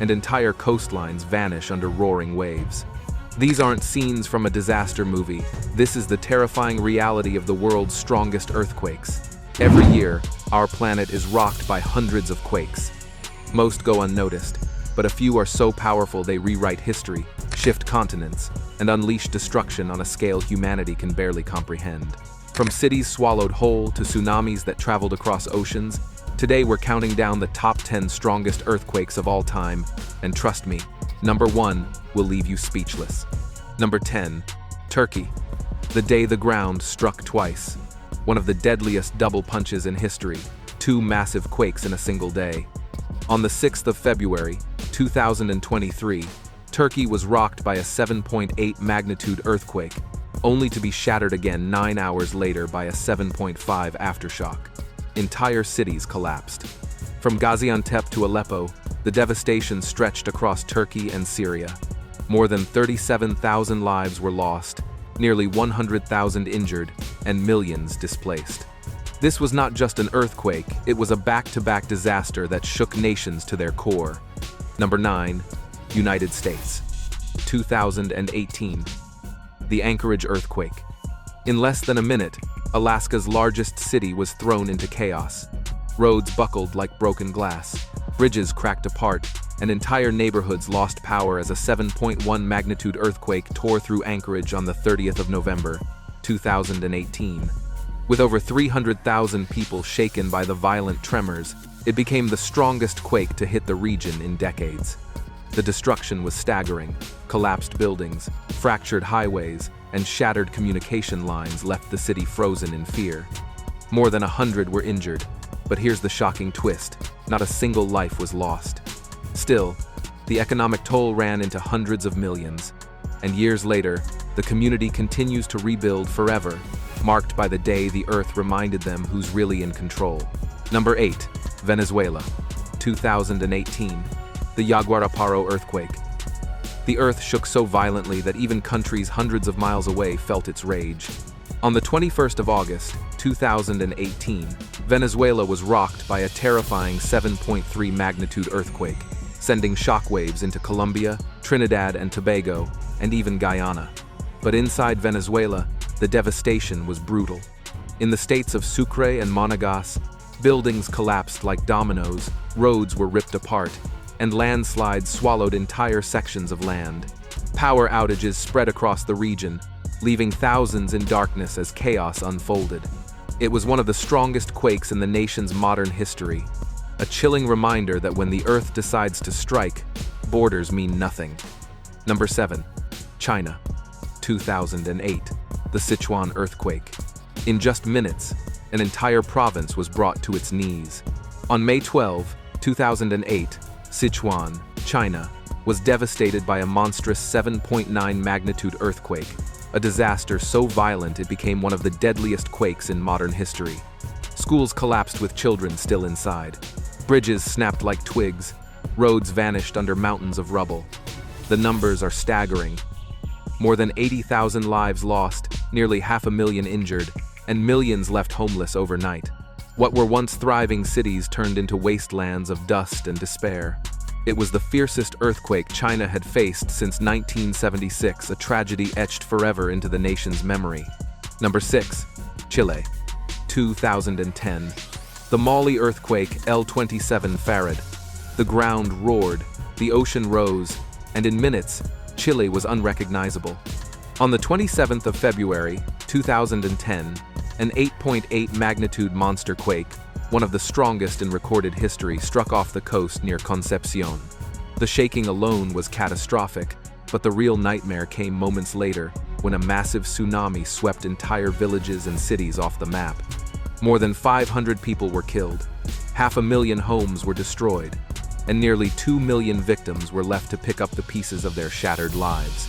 and entire coastlines vanish under roaring waves. These aren't scenes from a disaster movie. This is the terrifying reality of the world's strongest earthquakes. Every year, our planet is rocked by hundreds of quakes. Most go unnoticed, but a few are so powerful they rewrite history, shift continents, and unleash destruction on a scale humanity can barely comprehend. From cities swallowed whole to tsunamis that traveled across oceans, today we're counting down the top 10 strongest earthquakes of all time, and trust me, number 1 will leave you speechless. Number 10. Turkey. The day the ground struck twice. One of the deadliest double punches in history, 2 massive quakes in a single day. On the 6th of February, 2023, Turkey was rocked by a 7.8 magnitude earthquake, only to be shattered again 9 hours later by a 7.5 aftershock. Entire cities collapsed. From Gaziantep to Aleppo, the devastation stretched across Turkey and Syria. More than 37,000 lives were lost, nearly 100,000 injured, and millions displaced. This was not just an earthquake, it was a back-to-back disaster that shook nations to their core. Number 9. United States. 2018. The Anchorage earthquake. In less than a minute, Alaska's largest city was thrown into chaos. Roads buckled like broken glass, bridges cracked apart, and entire neighborhoods lost power as a 7.1 magnitude earthquake tore through Anchorage on the 30th of November, 2018. With over 300,000 people shaken by the violent tremors, it became the strongest quake to hit the region in decades. The destruction was staggering. Collapsed buildings, fractured highways, and shattered communication lines left the city frozen in fear. More than 100 were injured, but here's the shocking twist: not a single life was lost. Still, the economic toll ran into hundreds of millions, and years later, the community continues to rebuild forever, marked by the day the earth reminded them who's really in control. Number 8. Venezuela. 2018. The Yaguaraparo earthquake. The earth shook so violently that even countries hundreds of miles away felt its rage. On the 21st of August, 2018, Venezuela was rocked by a terrifying 7.3 magnitude earthquake, sending shockwaves into Colombia, Trinidad and Tobago, and even Guyana. But inside Venezuela, the devastation was brutal. In the states of Sucre and Monagas, buildings collapsed like dominoes, roads were ripped apart, and landslides swallowed entire sections of land. Power outages spread across the region, leaving thousands in darkness as chaos unfolded. It was one of the strongest quakes in the nation's modern history, a chilling reminder that when the earth decides to strike, borders mean nothing. Number 7. China. 2008. The Sichuan earthquake. In just minutes, an entire province was brought to its knees. On May 12, 2008, Sichuan, China, was devastated by a monstrous 7.9 magnitude earthquake, a disaster so violent it became one of the deadliest quakes in modern history. Schools collapsed with children still inside. Bridges snapped like twigs. Roads vanished under mountains of rubble. The numbers are staggering. More than 80,000 lives lost, nearly 500,000 injured, and millions left homeless overnight. What were once thriving cities turned into wastelands of dust and despair. It was the fiercest earthquake China had faced since 1976, a tragedy etched forever into the nation's memory. Number 6. Chile. 2010. The Maui earthquake, L27 Farad. The ground roared, the ocean rose, and in minutes, Chile was unrecognizable. On the 27th of February, 2010, an 8.8 magnitude monster quake, one of the strongest in recorded history, struck off the coast near Concepcion. The shaking alone was catastrophic, but the real nightmare came moments later when a massive tsunami swept entire villages and cities off the map. More than 500 people were killed, 500,000 homes were destroyed, and nearly 2 million victims were left to pick up the pieces of their shattered lives.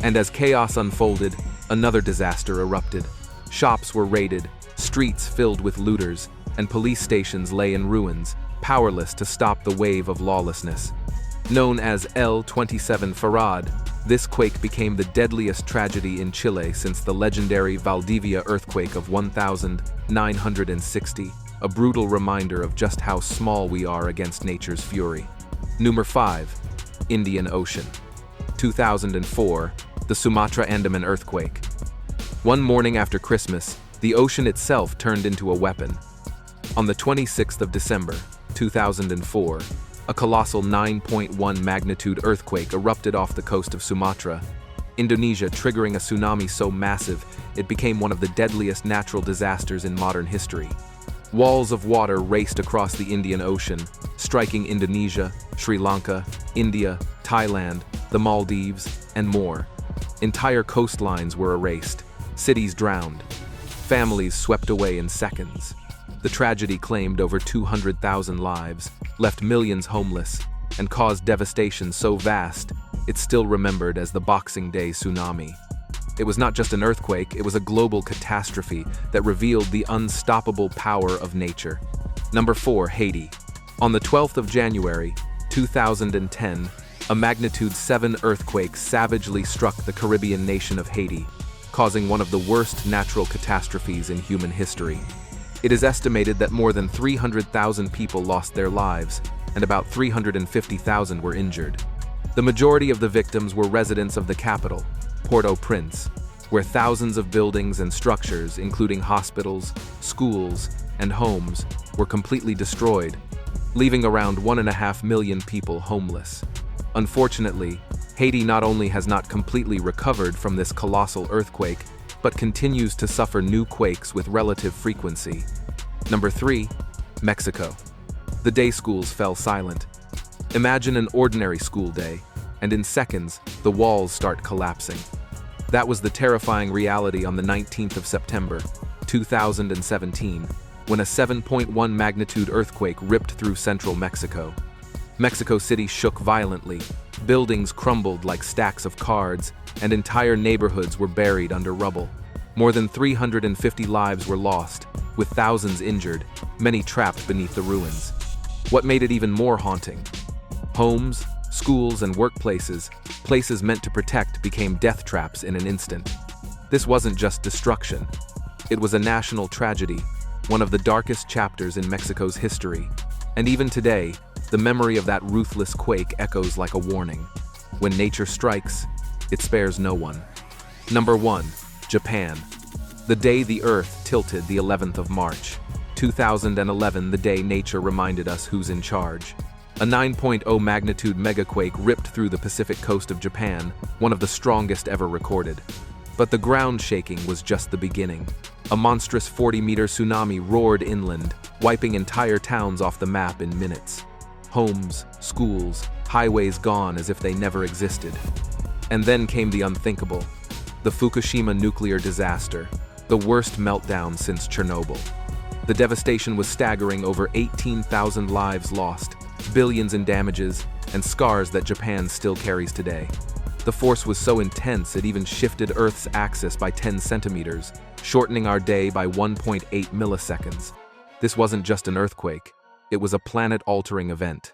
And as chaos unfolded, another disaster erupted. Shops were raided, streets filled with looters, and police stations lay in ruins, powerless to stop the wave of lawlessness. Known as L27 Farad, this quake became the deadliest tragedy in Chile since the legendary Valdivia earthquake of 1960, a brutal reminder of just how small we are against nature's fury. Number 5. Indian Ocean. 2004, the Sumatra Andaman earthquake. One morning after Christmas, the ocean itself turned into a weapon. On the 26th of December, 2004, a colossal 9.1 magnitude earthquake erupted off the coast of Sumatra, Indonesia, triggering a tsunami so massive it became one of the deadliest natural disasters in modern history. Walls of water raced across the Indian Ocean, striking Indonesia, Sri Lanka, India, Thailand, the Maldives, and more. Entire coastlines were erased, cities drowned, families swept away in seconds. The tragedy claimed over 200,000 lives, left millions homeless, and caused devastation so vast it's still remembered as the Boxing Day tsunami. It was not just an earthquake, it was a global catastrophe that revealed the unstoppable power of nature. Number 4, Haiti. On the 12th of January, 2010, a magnitude 7 earthquake savagely struck the Caribbean nation of Haiti, causing one of the worst natural catastrophes in human history. It is estimated that more than 300,000 people lost their lives, and about 350,000 were injured. The majority of the victims were residents of the capital, Port-au-Prince, where thousands of buildings and structures, including hospitals, schools, and homes, were completely destroyed, leaving around 1.5 million people homeless. Unfortunately, Haiti not only has not completely recovered from this colossal earthquake, but continues to suffer new quakes with relative frequency. Number 3, Mexico. The day schools fell silent. Imagine an ordinary school day, and in seconds, the walls start collapsing. That was the terrifying reality on the 19th of September, 2017, when a 7.1 magnitude earthquake ripped through central Mexico. Mexico City shook violently, buildings crumbled like stacks of cards, and entire neighborhoods were buried under rubble. More than 350 lives were lost, with thousands injured, many trapped beneath the ruins. What made it even more haunting? Homes, schools, and workplaces, places meant to protect, became death traps in an instant. This wasn't just destruction. It was a national tragedy, one of the darkest chapters in Mexico's history. And even today, the memory of that ruthless quake echoes like a warning. When nature strikes, it spares no one. Number 1, Japan. The day the Earth tilted, the 11th of March, 2011, the day nature reminded us who's in charge. A 9.0 magnitude megaquake ripped through the Pacific coast of Japan, one of the strongest ever recorded. But the ground shaking was just the beginning. A monstrous 40-meter tsunami roared inland, wiping entire towns off the map in minutes. Homes, schools, highways gone as if they never existed. And then came the unthinkable, the Fukushima nuclear disaster, the worst meltdown since Chernobyl. The devastation was staggering, over 18,000 lives lost, billions in damages, and scars that Japan still carries today. The force was so intense it even shifted Earth's axis by 10 centimeters, shortening our day by 1.8 milliseconds. This wasn't just an earthquake, it was a planet-altering event.